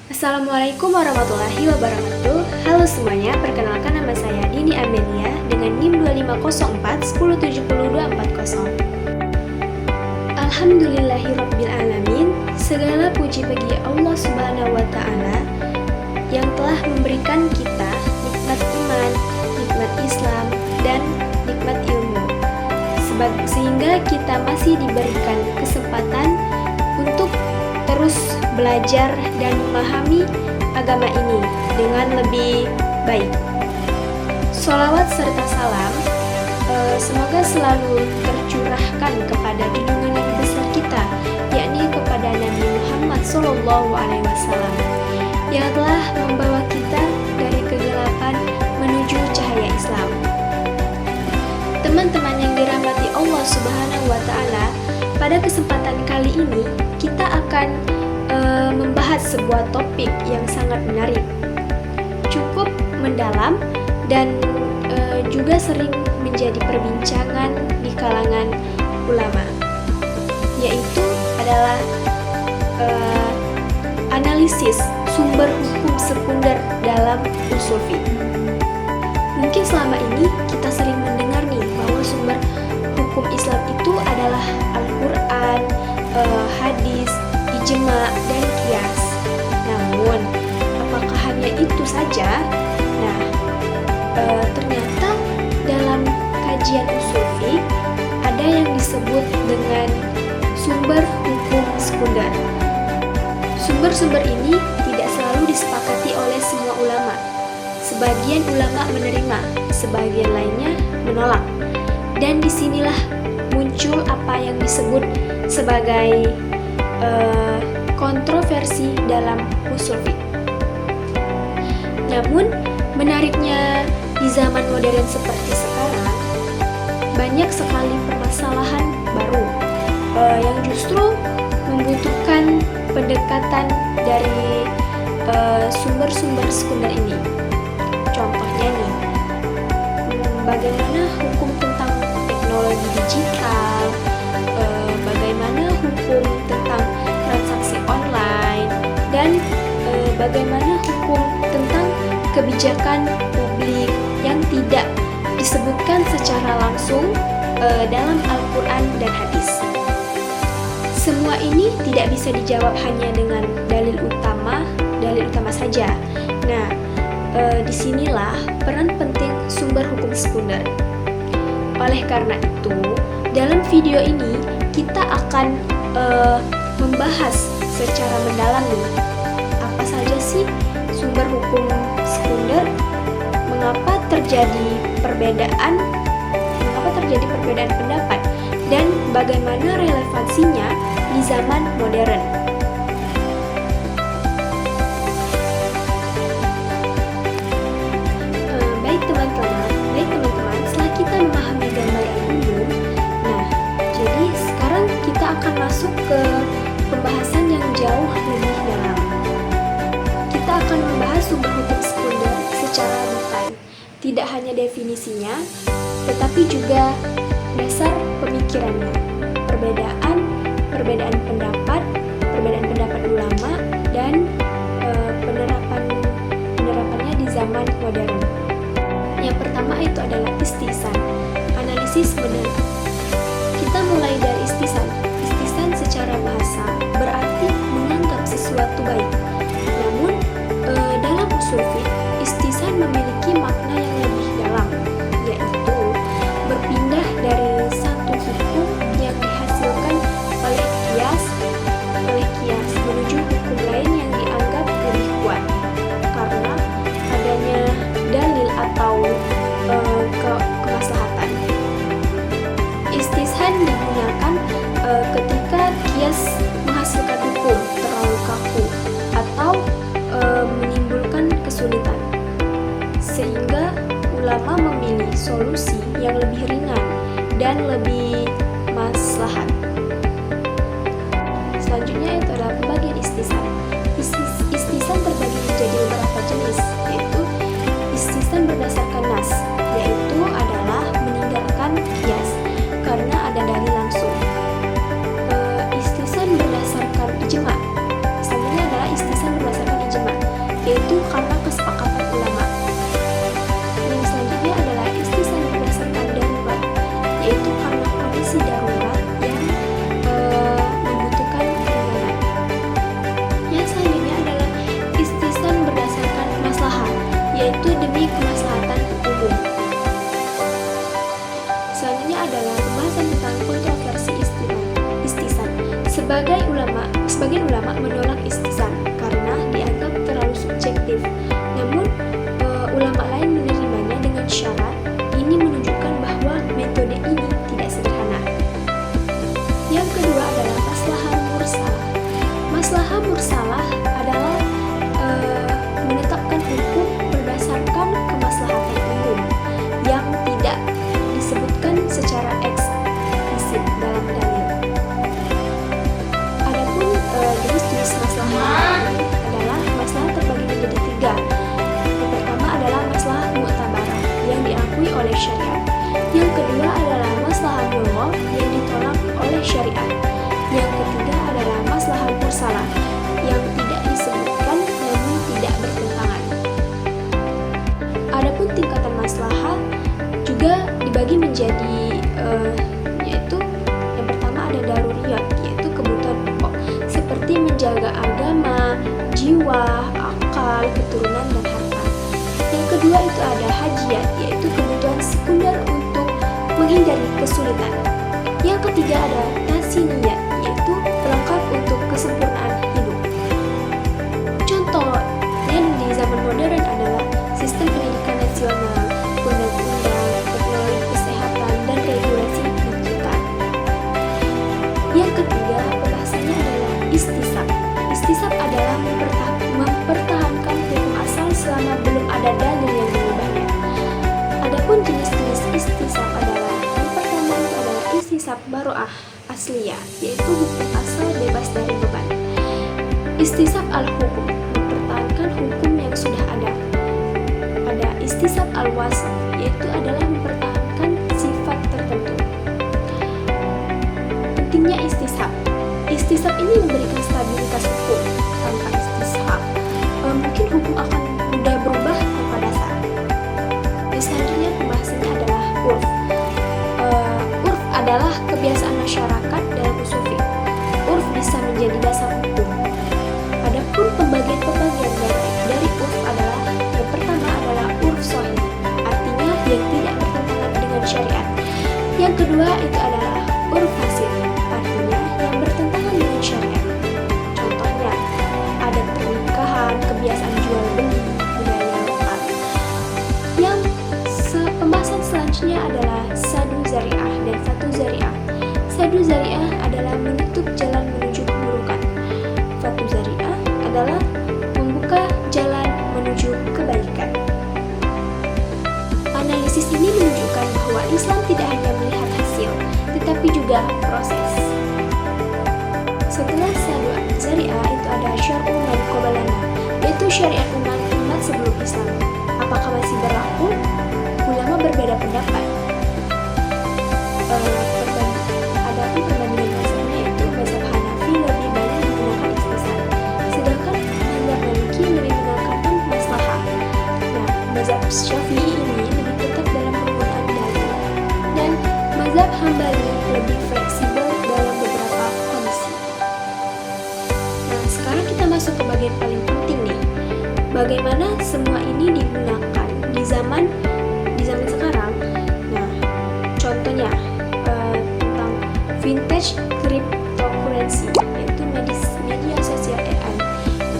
Assalamualaikum warahmatullahi wabarakatuh. Halo semuanya, perkenalkan nama saya Dini Amelia dengan NIM 2504 Alhamdulillahirrabbilalamin. Segala puji bagi Allah Subhanahu wa Ta'ala yang telah memberikan kita nikmat iman, nikmat Islam, dan nikmat ilmu, sehingga kita masih diberikan kesempatan untuk terus belajar dan memahami agama ini dengan lebih baik. Sholawat serta salam semoga selalu tercurahkan kepada junjungan Nabi besar kita, yakni kepada Nabi Muhammad SAW, yang telah membawa kita dari kegelapan menuju cahaya Islam. Teman-teman yang dirahmati Allah Subhanahu wa Ta'ala, pada kesempatan kali ini kita akan membahas sebuah topik yang sangat menarik, cukup mendalam, dan juga sering menjadi perbincangan di kalangan ulama, yaitu adalah analisis sumber hukum sekunder dalam ushul fiqh. Mungkin selama ini kita sering mendengar nih bahwa sumber hukum Islam itu adalah Al-Quran, hadis, ijma, dan qiyas. Namun, apakah hanya itu saja? Nah, ternyata dalam kajian ushul fiqh ada yang disebut dengan sumber hukum sekunder. Sumber-sumber ini tidak selalu disepakati oleh semua ulama. Sebagian ulama menerima, sebagian lainnya menolak. Dan disinilah muncul apa yang disebut sebagai kontroversi dalam ushul fiqh. Namun, menariknya di zaman modern seperti sekarang, banyak sekali permasalahan baru yang justru membutuhkan pendekatan dari sumber-sumber sekunder ini. Contohnya nih, bagaimana hukum tentang teknologi digital, bagaimana hukum tentang transaksi online, dan bagaimana hukum tentang kebijakan publik yang tidak disebutkan secara langsung dalam Al-Quran dan hadis. Semua ini tidak bisa dijawab hanya dengan dalil utama saja. Nah, disinilah peran penting sumber hukum sekunder. Oleh karena itu, dalam video ini kita akan membahas secara mendalam nih, apa saja sih sumber hukum sekunder, mengapa terjadi perbedaan pendapat, dan bagaimana relevansinya di zaman modern. Baik teman-teman, setelah kita memahami gambar yang umum, nah, jadi sekarang kita akan masuk ke pembahasan yang jauh lebih dalam. Kita akan membahas sumber hukum sekunder secara detail, tidak hanya definisinya, tetapi juga dasar pemikirannya, perbedaan pendapat ulama, dan penerapannya di zaman modern. Yang pertama itu adalah istihsan, analisis benar. Kita mulai dari istihsan. Istihsan secara bahasa berarti menganggap sesuatu baik. Namun dalam ushul fiqh, istihsan memiliki makna yang lebih dalam, yaitu berpindah dari satu hukum yang dihasilkan oleh qiyas menuju hukum lain yang dianggap lebih kuat karena adanya dalil atau kemaslahatan. Istihsan digunakan ketika qiyas menghasilkan hukum terlalu kaku atau menimbulkan kesulitan, sehingga ulama memilih solusi yang lebih ringan dan lebih maslahat. Selanjutnya itu adalah pembagian istihsan. Istihsan terbagi menjadi beberapa jenis, yaitu istihsan berdasarkan nas, yaitu adalah meninggalkan qiyas karena ada dalil langsung. Istihsan berdasarkan ijma. Selanjutnya adalah istihsan berdasarkan ijma. yaitu karena kesepakatan ulama. Yang selanjutnya adalah istisna berdasarkan darurat, yaitu karena kondisi darurat yang membutuhkan keringanan. Yang selanjutnya adalah istisna berdasarkan maslahah, yaitu demi kemaslahatan umum. Selanjutnya adalah pembahasan tentang kontroversi istisna. Sebagian ulama menolak istisna karena dianggap terlalu subjektif. Namun ulama lain menerimanya dengan syarat ini menunjukkan bahwa metode ini tidak sederhana. Yang kedua adalah maslahah mursalah. Maslahah mursalah adalah menetapkan hukum berdasarkan kemaslahatan umum yang tidak disebutkan secara eksplisit dalam dalil. Adapun jenis-jenis maslahah adalah maslahah terbagi menjadi 3. Yang pertama adalah maslahah mu'tabarah yang diakui oleh syariat. Yang kedua adalah maslahah mulghah yang ditolak oleh syariat. Yang ketiga adalah maslahah mursalah yang tidak disebutkan namun tidak bertentangan. Adapun tingkatan maslahah juga dibagi menjadi yaitu yang pertama ada daruriyat, yaitu kebutuhan pokok seperti menjaga agama, jiwa, akal, keturunan, dan harta. Yang kedua itu ada hajiyat, yaitu kebutuhan sekunder untuk menghindari kesulitan. Yang ketiga ada tasiniyat, yaitu pelengkap untuk kesempurnaan hidup. Contoh yang di zaman modern adalah sistem pendidikan nasional, undang-undang, teknologi kesehatan, dan regulasi digital. Yang ketiga pembahasannya adalah istisab. Istisab adalah mempertahankan hukum asal selama belum ada dalil yang mengubahnya. Adapun jenis-jenis istisab adalah yang pertama itu adalah istisab baro'ah asliyah, yaitu hukum asal bebas dari beban. Istisab al-hukum, mempertahankan hukum yang sudah ada. Ada istisab al-wasf, yaitu adalah mempertahankan sifat tertentu. Pentingnya istisab. Istisab ini memberikan stabilitas hukum. Tanpa istisab, mungkin hukum akan mudah berubah tanpa dasar. Selanjutnya pembahasannya adalah urf. Urf adalah kebiasaan masyarakat dalam usul fiqh. Urf bisa menjadi dasar hukum. Adapun pembagian dari urf adalah yang pertama adalah urf shahih, artinya yang tidak bertentangan dengan syariat. Yang kedua itu adalah urf fasid, artinya yang bertentangan dengan syariat. Contohnya adat pernikahan, kebiasaan jual beli, budaya lokal. Yang pembahasan selanjutnya adalah sadu zari'ah dan fatu zari'ah. Sadu zari'ah adalah menutup jalan menuju keburukan. Fatu zari'ah adalah membuka jalan menuju kebaikan. Analisis ini menunjukkan bahwa Islam tidak hanya melihat hasil, tetapi juga proses. Setelah sadu zari'ah itu ada syar'u man qablana, yaitu syariat umat sebelum Islam. Apakah masih berlaku? Ulama berbeda pendapat. Adapun perbandingan mazhabnya yaitu mazhab Hanafi lebih banyak menggunakan istisna, sedangkan mazhab Maliki lebih menggunakan maslahah. Nah, mazhab Syafi'i ini lebih ketat dalam penggunaan dalil, dan mazhab Hambali lebih fleksibel dalam beberapa kondisi. Nah, sekarang kita masuk ke bagian paling penting nih. Bagaimana semua ini digunakan di zaman sekarang? Nah, contohnya tentang vintage cryptocurrency, yaitu media sosial AI,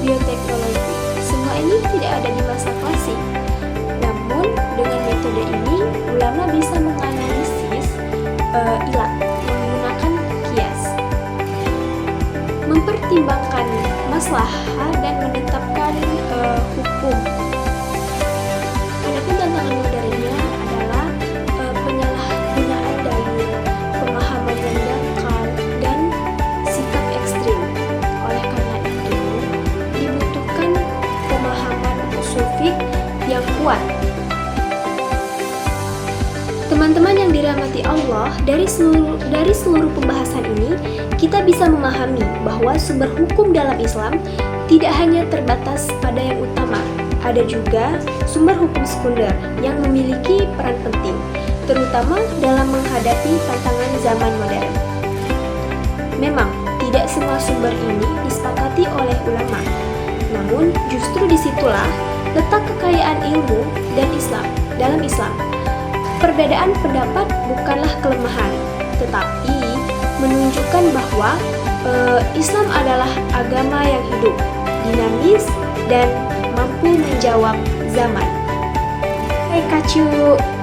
bioteknologi. Semua ini tidak ada di masa klasik. Namun dengan metode ini, ulama bisa menganalisis ilat menggunakan kias, mempertimbangkan maslahah dan menetapkan hukum. Adapun tantangan modernnya adalah penyalahgunaan dalil, pemahaman yang dangkal, dan sikap ekstrim. Oleh karena itu, dibutuhkan pemahaman usul fiqh yang kuat. Teman-teman yang dirahmati Allah, dari seluruh pembahasan ini, kita bisa memahami bahwa sumber hukum dalam Islam tidak hanya terbatas pada yang utama, ada juga sumber hukum sekunder yang memiliki peran penting, terutama dalam menghadapi tantangan zaman modern. Memang, tidak semua sumber ini disepakati oleh ulama, namun justru disitulah letak kekayaan ilmu dan dalam Islam. Perbedaan pendapat bukanlah kelemahan, tetapi menunjukkan bahwa Islam adalah agama yang hidup, dinamis, dan mampu menjawab zaman. Hai Kacu!